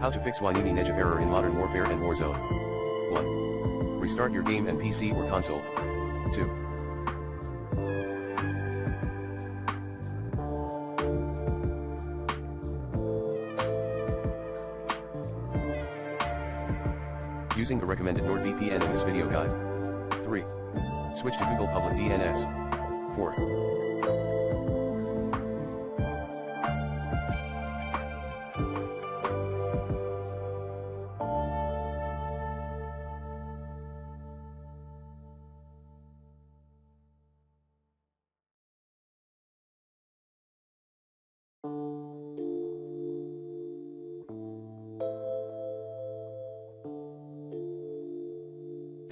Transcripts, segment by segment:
How to fix HUENEME NEGEV error in Modern Warfare and Warzone. 1. Restart your game and PC or console. 2. Using the recommended NordVPN in this video guide. 3. Switch to Google Public DNS. 4.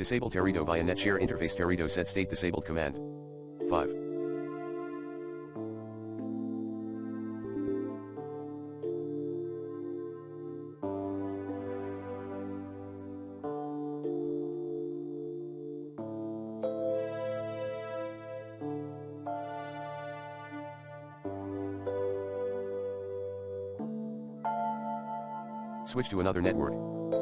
Disable Teredo via NetShare interface. Teredo set state disabled command. 5. Switch to another network.